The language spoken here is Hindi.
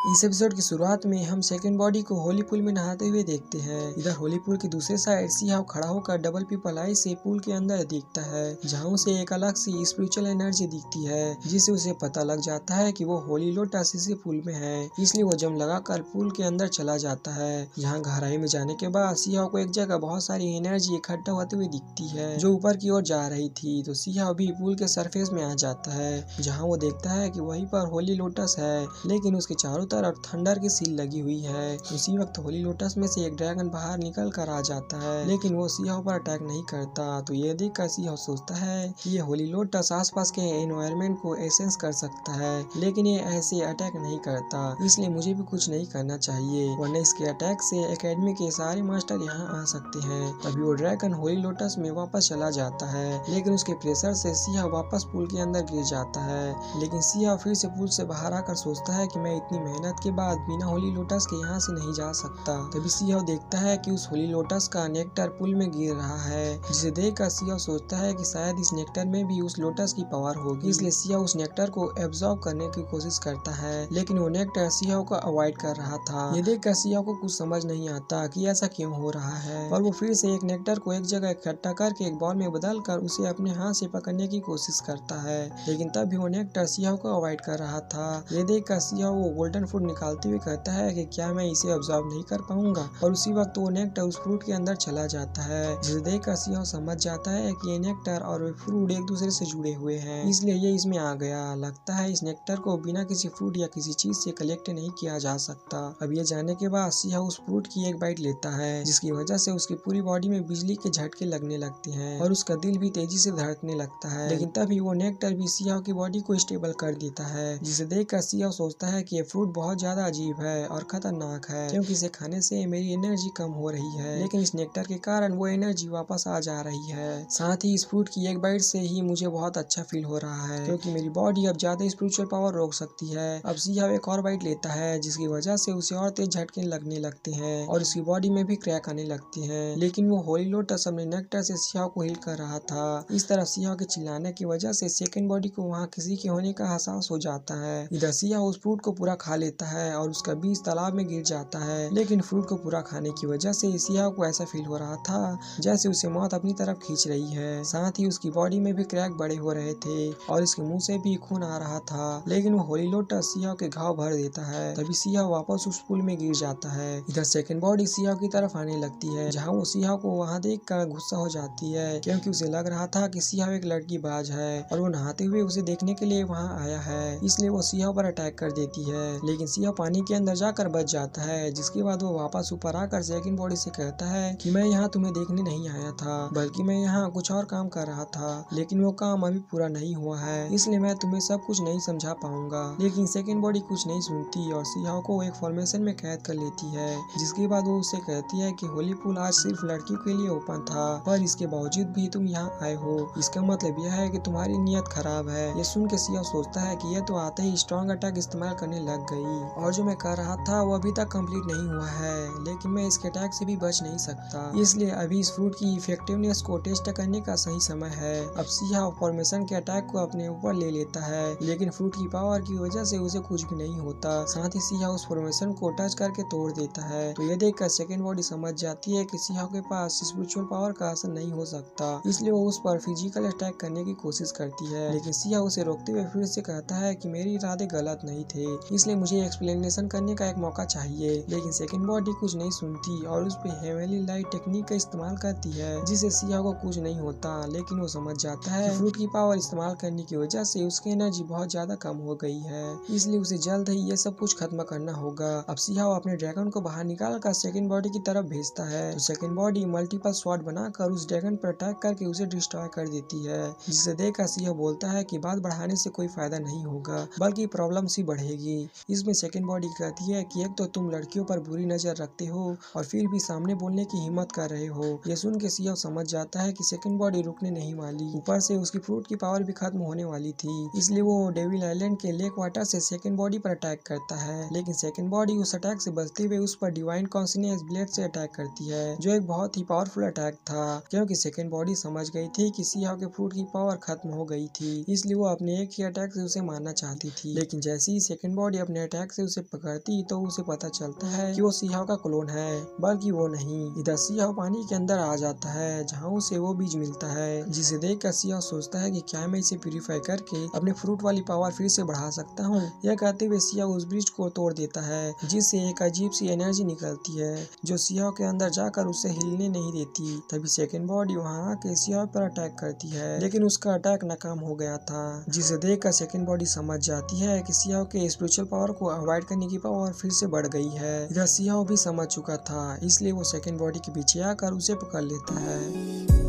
इस एपिसोड की शुरुआत में हम सेकंड बॉडी को होली पूल में नहाते हुए देखते हैं। इधर होली पूल के दूसरे साइड सियाह खड़ा होकर डबल पीपल आई से पूल के अंदर देखता है, जहां उसे एक अलग सी स्पिरिचुअल एनर्जी दिखती है, जिससे उसे पता लग जाता है कि वो होली लोटस इसी पूल में है। इसलिए वो जम लगाकर पूल के अंदर चला जाता है, जहाँ गहराई में जाने के बाद सियाह को एक जगह बहुत सारी एनर्जी इकट्ठा होते हुए दिखती है, जो ऊपर की ओर जा रही थी। तो सियाह भी पूल के सरफेस में आ जाता है, जहाँ वो देखता है कि वहीं पर होली लोटस है, लेकिन उसके चारों तरफ थंडर की सील लगी हुई है। उसी वक्त होली लोटस में से एक ड्रैगन बाहर निकल कर आ जाता है, लेकिन वो सियाह पर अटैक नहीं करता। तो ये देखकर सियाह सोचता है कि ये होली लोटस आसपास के एनवायरनमेंट को एसेंस कर सकता है, लेकिन ये ऐसे अटैक नहीं करता, इसलिए मुझे भी कुछ नहीं करना चाहिए, वरना इसके अटैक से एकेडमी के सारे मास्टर यहाँ आ सकते हैं। तभी वो ड्रैगन होली लोटस में वापस चला जाता है, लेकिन उसके प्रेशर से सियाह वापस पूल के अंदर गिर जाता है। लेकिन सियाह फिर से पूल से बाहर आकर सोचता है कि मैं इतनी मेहनत के बाद बिना होली लोटस के यहाँ से नहीं जा सकता। तभी सियाह देखता है कि उस होली लोटस का नेक्टर पूल में गिर रहा है, जिसे देखकर सियाह सोचता है कि शायद इस नेक्टर में भी उस लोटस की पावर होगी, इसलिए सियाह उस नेक्टर को एब्जॉर्ब करने की कोशिश करता है, लेकिन वो नेक्टर सियाह को अवॉइड कर रहा था। ये देखकर सियाह को कुछ समझ नहीं आता कि ऐसा क्यों हो रहा है, पर वो फिर से एक नेक्टर को एक जगह इकट्ठा करके एक बॉल में बदल कर उसे अपने हाथ से पकड़ने की कोशिश करता है, लेकिन तब भी वो नेक्टर सियाह को अवॉइड कर रहा था। ये देखकर सियाह वो गोल्डन फ्रूट निकालते हुए कहता है कि क्या मैं इसे ऑब्जर्व नहीं कर पाऊंगा, और उसी वक्त वो नेक्टर उस फ्रूट के अंदर चला जाता है, जिसे देखकर सियाह समझ जाता है कि ये नेक्टर और वे फ्रूट एक दूसरे से जुड़े हुए हैं, इसलिए ये इसमें आ गया। लगता है इस नेक्टर को बिना किसी फ्रूट या किसी चीज से कलेक्ट नहीं किया जा सकता। अब ये जाने के बाद सियाह उस फ्रूट की एक बाइट लेता है, जिसकी वजह से उसकी पूरी बॉडी में बिजली के झटके लगने लगते हैं और उसका दिल भी तेजी से धड़कने लगता है। लेकिन तभी वो नेक्टर भी सियाह की बॉडी को स्टेबल कर देता है, जिसे देखकर सियाह सोचता है कि ये फ्रूट बहुत ज्यादा अजीब है और खतरनाक है, क्योंकि इसे खाने से मेरी एनर्जी कम हो रही है, लेकिन इस नेक्टर के कारण वो एनर्जी वापस आ जा रही है। साथ ही इस फ्रूट की एक बाइट से ही मुझे बहुत अच्छा फील हो रहा है, क्योंकि मेरी बॉडी अब ज्यादा स्पिरिचुअल पावर रोक सकती है। अब सियाह एक और बाइट लेता है, जिसकी वजह से उसे और तेज झटके लगने लगते हैं और उसकी बॉडी में भी क्रैक आने लगती है, लेकिन वो होली लोटस अपने नेक्टर से सियाह को हील कर रहा था। इस तरह सियाह के चिल्लाने की वजह से सेकंड बॉडी को वहाँ किसी के होने का एहसास हो जाता है। इधर सियाह उस फ्रूट को पूरा खा लेता है और उसका बीज तालाब में गिर जाता है, लेकिन फ्रूट को पूरा खाने की वजह से सियाह को ऐसा फील हो रहा था जैसे उसे मौत अपनी तरफ खींच रही है। साथ ही उसकी बॉडी में भी क्रैक बड़े हो रहे थे और इसके मुंह से भी खून आ रहा था, लेकिन वो होली लोटस सियाह के घाव भर देता है। तभी सियाह वापस उस पुल में गिर जाता है। इधर सेकंड बॉडी सियाह की तरफ आने लगती है, जहाँ वो सियाह को वहाँ देख कर गुस्सा हो जाती है, क्योंकि उसे लग रहा था कि सियाह एक लड़की बाज है और वो नहाते हुए उसे देखने के लिए वहाँ आया है, इसलिए वो सियाह पर अटैक कर देती है। लेकिन सियाह पानी के अंदर जाकर बच जाता है, जिसके बाद वो वापस ऊपर आकर सेकंड बॉडी से कहता है कि मैं यहाँ तुम्हें देखने नहीं आया था, बल्कि मैं यहाँ कुछ और काम कर रहा था, लेकिन वो काम अभी पूरा नहीं हुआ है, इसलिए मैं तुम्हें सब कुछ नहीं समझा पाऊंगा। लेकिन सेकंड बॉडी कुछ नहीं सुनती और सियाह को एक फॉर्मेशन में कैद कर लेती है, जिसके बाद वो उसे कहती है कि होली पूल आज सिर्फ लड़कियों के लिए ओपन था, पर इसके बावजूद भी तुम यहाँ आए हो, इसका मतलब यह है कि तुम्हारी नीयत खराब है। ये सुन के सियाह सोचता है कि यह तो आते ही स्ट्रॉन्ग अटैक इस्तेमाल करने लग गई, और जो मैं कर रहा था वो अभी तक कंप्लीट नहीं हुआ है, लेकिन मैं इसके अटैक से भी बच नहीं सकता, इसलिए अभी इस फ्रूट की इफेक्टिवनेस को टेस्ट करने का सही समय है। अब सियाह फॉर्मेशन के अटैक को अपने ऊपर ले लेता है, लेकिन फ्रूट की पावर की वजह से उसे कुछ भी नहीं होता। साथ ही सियाह उस फॉर्मेशन को टच करके तोड़ देता है। तो ये देखकर सेकंड बॉडी समझ जाती है कि सियाह के पास स्पिरिचुअल पावर का असर नहीं हो सकता, इसलिए वो उस पर फिजिकल अटैक करने की कोशिश करती है, लेकिन सियाह उसे रोकते हुए फिर से कहता है कि मेरे इरादे गलत नहीं थे, इसलिए मुझे एक्सप्लेनेशन करने का एक मौका चाहिए। लेकिन सेकंड बॉडी कुछ नहीं सुनती और उस पे हेवनली लाइट टेक्निक का इस्तेमाल करती है, जिससे सियाह को कुछ नहीं होता, लेकिन वो समझ जाता है कि फ्रूट की पावर इस्तेमाल करने की वजह से उसकी एनर्जी बहुत ज्यादा कम हो गई है, इसलिए उसे जल्द ही ये सब कुछ खत्म करना होगा। अब सियाह अपने ड्रैगन को बाहर निकाल कर सेकंड बॉडी की तरफ भेजता है, तो सेकंड बॉडी मल्टीपल शॉट बनाकर उस ड्रैगन पर अटैक करके उसे डिस्ट्रॉय कर देती है, जिसे देखकर सियाह बोलता है कि बात बढ़ाने से कोई फायदा नहीं होगा, बल्कि प्रॉब्लम सी बढ़ेगी। इसमें सेकंड बॉडी कहती है कि एक तो तुम लड़कियों पर बुरी नजर रखते हो और फिर भी सामने बोलने की हिम्मत कर रहे हो। ये सुन के सियाह समझ जाता है कि सेकंड बॉडी रुकने नहीं वाली, ऊपर से उसकी फ्रूट की पावर भी खत्म होने वाली थी, इसलिए वो डेविल आइलैंड के लेक वाटर से सेकंड बॉडी पर अटैक करता है। लेकिन सेकंड बॉडी उस अटैक से बचते हुए उस पर डिवाइन कॉन्शियस ब्लेड से अटैक करती है, जो एक बहुत ही पावरफुल अटैक था, क्योंकि सेकंड बॉडी समझ गई थी कि सियाह के फ्रूट की पावर खत्म हो गई थी, इसलिए वो अपने एक ही अटैक से उसे मारना चाहती थी। लेकिन जैसे ही सेकंड बॉडी अपने अटैक से उसे पकड़ती तो उसे पता चलता है कि वो सियाओ का क्लोन है, बल्कि वो नहीं। इधर सियाओ पानी के अंदर आ जाता है जहाँ उसे वो बीज मिलता है, जिसे देखकर सियाओ सोचता है कि क्या मैं इसे प्यूरिफाई करके अपने फ्रूट वाली पावर फिर से बढ़ा सकता हूँ। यह कहते हुए सियाओ उस ब्रिज को तोड़ देता है, जिससे एक अजीब सी एनर्जी निकलती है जो सियाओ के अंदर जाकर उसे हिलने नहीं देती। तभी सेकंड बॉडी वहाँ आके सियाओ पर अटैक करती है, लेकिन उसका अटैक नाकाम हो गया था, जिसे देखकर सेकंड बॉडी समझ जाती है कि सियाओ के स्पिरिचुअल पावर को अवॉइड करने की पावर फिर से बढ़ गई है। इधर सियाओ भी समझ चुका था, इसलिए वो सेकंड बॉडी के पीछे आकर उसे पकड़ लेता है।